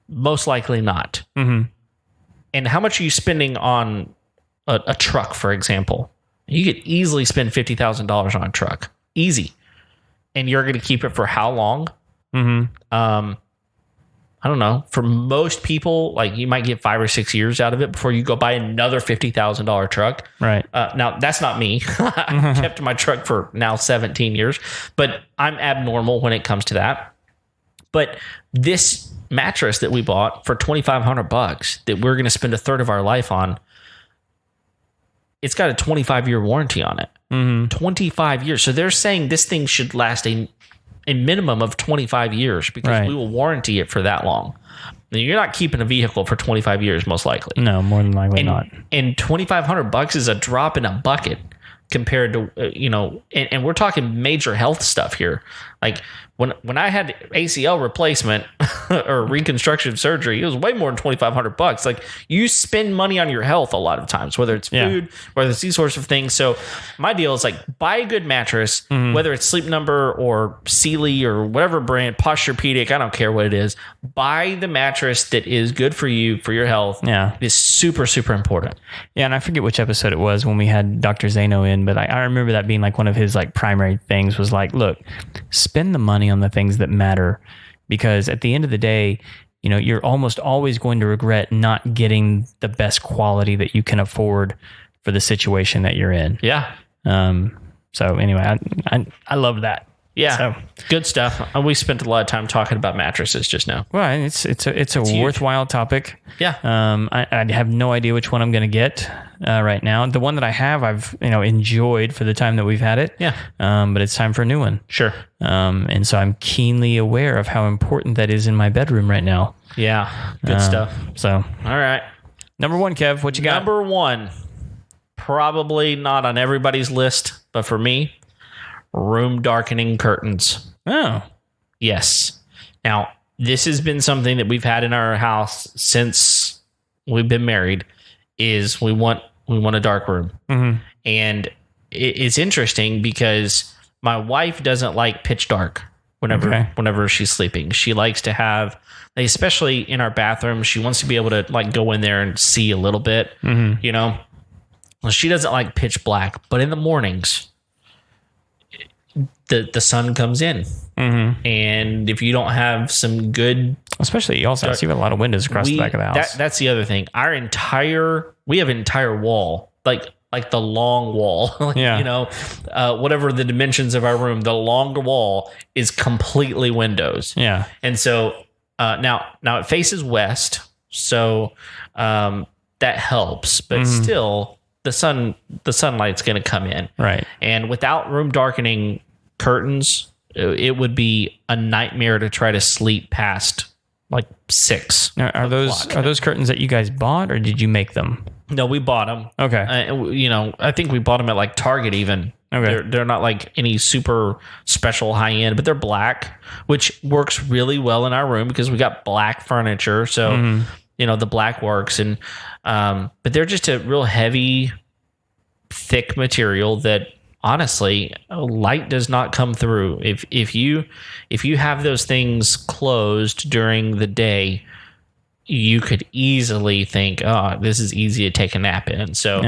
Most likely not. And how much are you spending on a truck, for example? You could easily spend $50,000 on a truck. Easy. And you're going to keep it for how long? I don't know. For most people, like you might get 5 or 6 years out of it before you go buy another $50,000 truck. Right. Now, that's not me. I kept my truck for now 17 years, but I'm abnormal when it comes to that. But this mattress that we bought for $2,500 that we're going to spend a third of our life on, it's got a 25-year warranty on it. 25 years. So they're saying this thing should last a minimum of 25 years because we will warranty it for that long. Now, you're not keeping a vehicle for 25 years, most likely. No, more than likely not. And $2,500 is a drop in a bucket compared to, and we're talking major health stuff here. Like when I had ACL replacement or reconstructive surgery, it was way more than $2,500. Like you spend money on your health a lot of times, whether it's food, whether it's these sorts of things. So my deal is like buy a good mattress, whether it's Sleep Number or Sealy or whatever brand, Posturepedic, I don't care what it is. Buy the mattress that is good for you, for your health. Yeah. It is super, super important. Yeah, and I forget which episode it was when we had Dr. Zano in, but I remember that being like one of his like primary things was like, look, spend the money on the things that matter, because at the end of the day, you're almost always going to regret not getting the best quality that you can afford for the situation that you're in. Yeah. So anyway, I love that. Yeah. So, good stuff. We spent a lot of time talking about mattresses just now. Well, it's a worthwhile topic. Yeah. I have no idea which one I'm going to get right now. The one that I have, I've enjoyed for the time that we've had it. Yeah. But it's time for a new one. Sure. And so I'm keenly aware of how important that is in my bedroom right now. Yeah. Good stuff. So, all right. Number 1, Kev, what you got? Number 1, probably not on everybody's list, but for me, room darkening curtains. Oh. Yes. Now, this has been something that we've had in our house since we've been married, is we want a dark room. And it's interesting because my wife doesn't like pitch dark whenever she's sleeping. She likes to have, especially in our bathroom, she wants to be able to like go in there and see a little bit, Well, she doesn't like pitch black, but in the mornings, the sun comes in, and if you don't have some good, especially you also see a lot of windows across the back of the house. That's the other thing. We have an entire wall, like the long wall, whatever the dimensions of our room, the longer wall is completely windows. Yeah, and so now it faces west, so that helps, but still the sunlight's going to come in, right? And without room darkening curtains, it would be a nightmare to try to sleep past like 6. Now, are those curtains that you guys bought, or did you make them? No, we bought them. Okay. I think we bought them at like Target even. Okay. They're not like any super special high end, but they're black, which works really well in our room because we got black furniture. So, the black works. And, but they're just a real heavy thick material that honestly light does not come through. If you have those things closed during the day, you could easily think, oh, this is easy to take a nap in. So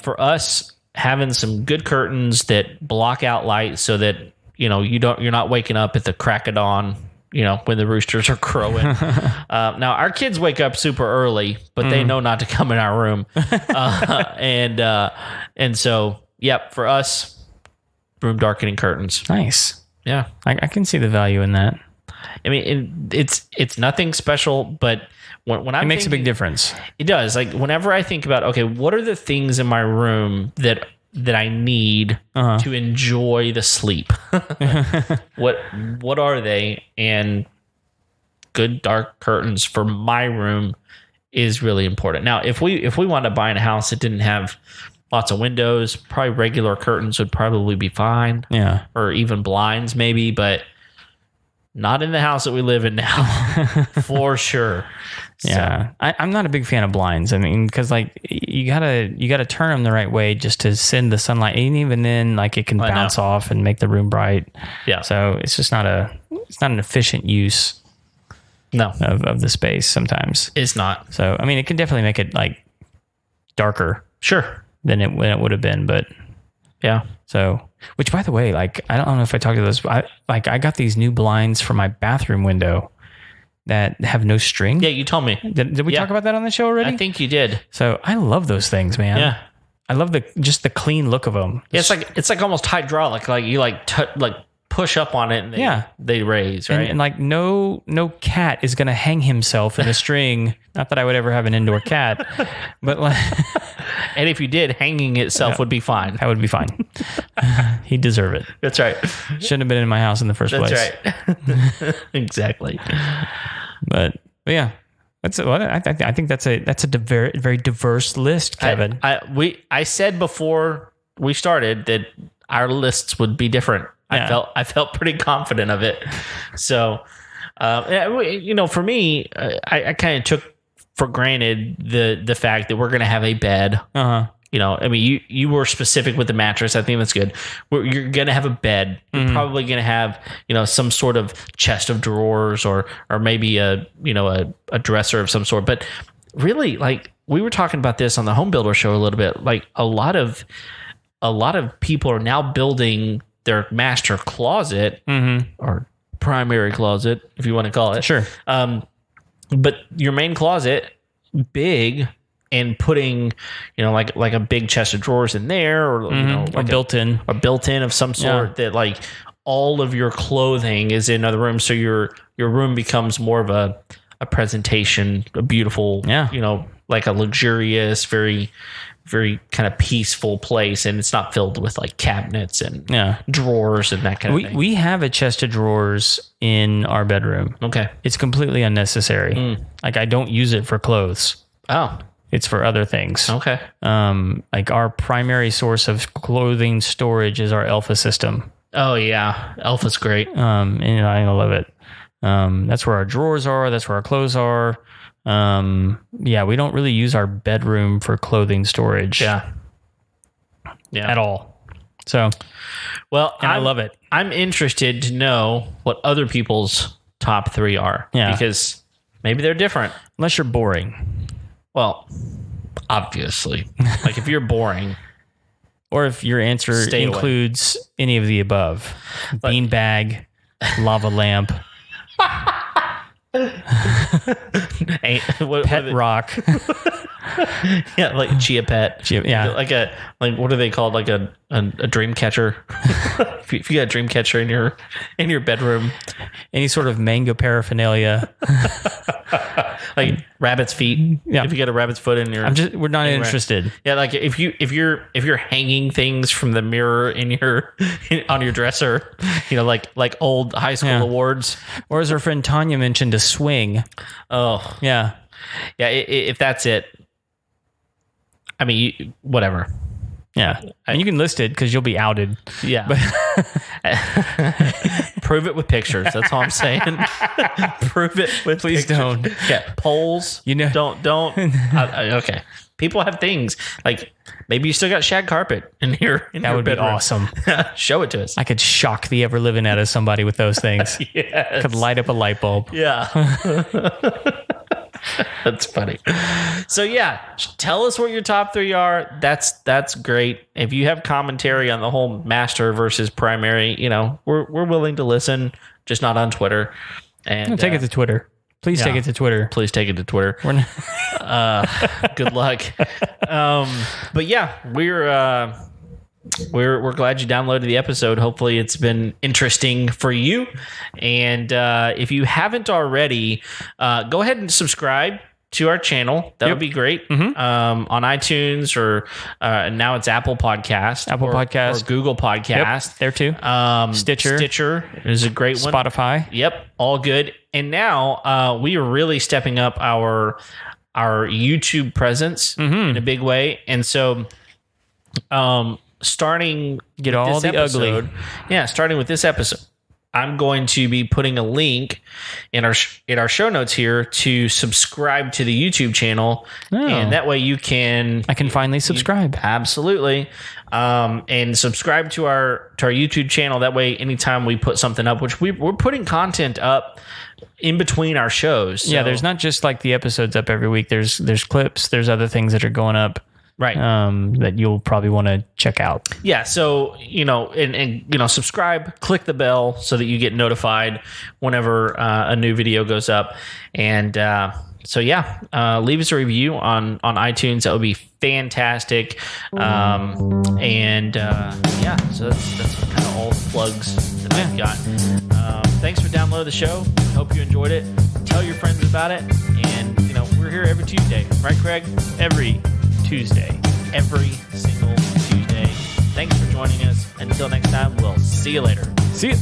for us, having some good curtains that block out light so that you're not waking up at the crack of dawn, when the roosters are crowing. Now our kids wake up super early, but they know not to come in our room. And so, for us, room darkening curtains. Nice. Yeah. I can see the value in that. I mean, it's nothing special, but when it makes a big difference. It does. Like whenever I think about, okay, what are the things in my room that I need to enjoy the sleep? What are they? And good dark curtains for my room is really important. Now, if we wanted to buy in a house that didn't have lots of windows, probably regular curtains would probably be fine. Yeah. Or even blinds maybe, but not in the house that we live in now, for sure. Yeah, so. I'm not a big fan of blinds. I mean, because you gotta turn them the right way just to send the sunlight, and even then, it can bounce off and make the room bright. Yeah. So it's just not an efficient use. No. Of the space sometimes. It's not. So I mean, it can definitely make it darker. Sure. Than it would have been, but yeah. So, which by the way, I don't know if I talked to this, but I got these new blinds for my bathroom window that have no string. Yeah, you told me. Did we talk about that on the show already? I think you did. So I love those things, man. Yeah. I love the clean look of them. Yeah, it's like almost hydraulic. Like you push up on it and they raise, right? And no cat is going to hang himself in a string. Not that I would ever have an indoor cat, but and if you did, hanging itself would be fine. That would be fine. He'd deserve it. That's right. Shouldn't have been in my house in the first place. That's right. Exactly. But yeah. I think that's a very, very diverse list, Kevin. I said before we started that our lists would be different. Yeah. I felt pretty confident of it. So, for me, I kind of took for granted the fact that we're going to have a bed. I mean, you were specific with the mattress. I think that's good. You're going to have a bed. You're probably going to have, some sort of chest of drawers or maybe a dresser of some sort. But really, we were talking about this on the Home Builder show a little bit. A lot of people are now building their master closet or primary closet, if you want to call it. Sure. But your main closet, big, and putting, like a big chest of drawers in there, or or built-in of some sort that all of your clothing is in another room, so your room becomes more of a presentation, a beautiful, like a luxurious, very, very kind of peaceful place, and it's not filled with cabinets and drawers and that kind of thing. We have a chest of drawers in our bedroom. Okay. It's completely unnecessary. I don't use it for clothes. Oh. It's for other things. Okay. Our primary source of clothing storage is our Alpha system. Oh yeah. Alpha's great. And I love it. That's where our drawers are. That's where our clothes are. We don't really use our bedroom for clothing storage. Yeah. At all. So, I love it. I'm interested to know what other people's top 3 are. Yeah. Because maybe they're different. Unless you're boring. Well, obviously. If you're boring. Or if your answer includes any of the above. Beanbag, lava lamp. Pet rock. Yeah, chia pet. Yeah. What are they called? A dream catcher. if you got a dream catcher in your bedroom. Any sort of mango paraphernalia. Rabbit's feet. Yeah. If you get a rabbit's foot in your we're not interested. Yeah, if you're hanging things from the mirror on your dresser, like old high school awards. Or as our friend Tanya mentioned, a swing. Oh. Yeah. Yeah, if that's it. I mean, whatever. Yeah. And you can list it because you'll be outed. Yeah. Prove it with pictures. That's all I'm saying. Prove it with Please pictures. don't. Yeah. Polls. Don't. Okay. People have things like maybe you still got shag carpet in here. That would be awesome. Show it to us. I could shock the ever living out of somebody with those things. Yes. I could light up a light bulb. Yeah. That's funny. So yeah, tell us what your top 3 are. That's great. If you have commentary on the whole master versus primary, we're willing to listen, just not on Twitter. And take it to Twitter. Please take it to Twitter. Please take it to Twitter. Good luck. But yeah, we're glad you downloaded the episode. Hopefully it's been interesting for you. And if you haven't already, go ahead and subscribe to our channel. That would be great. On iTunes or now it's Apple Podcast. Or Google Podcast. Yep, there too. Stitcher is a great one. Spotify. Yep, all good. And now we are really stepping up our YouTube presence in a big way. And so starting get all the episode, ugly. Yeah, starting with this episode, I'm going to be putting a link in our show notes here to subscribe to the YouTube channel, and that way I can finally subscribe. Absolutely, and subscribe to our YouTube channel. That way, anytime we put something up, which we're putting content up in between our shows. So, there's not just like the episodes up every week. There's clips. There's other things that are going up. Right. That you'll probably want to check out. Yeah. So, and subscribe, click the bell so that you get notified whenever a new video goes up. And leave us a review on iTunes. That would be fantastic. So that's kind of all the plugs that I've got. Thanks for downloading the show. Hope you enjoyed it. Tell your friends about it. And, we're here every Tuesday. Right, Craig? Every Tuesday. Every single Tuesday. Thanks for joining us. Until next time, we'll see you later. See you.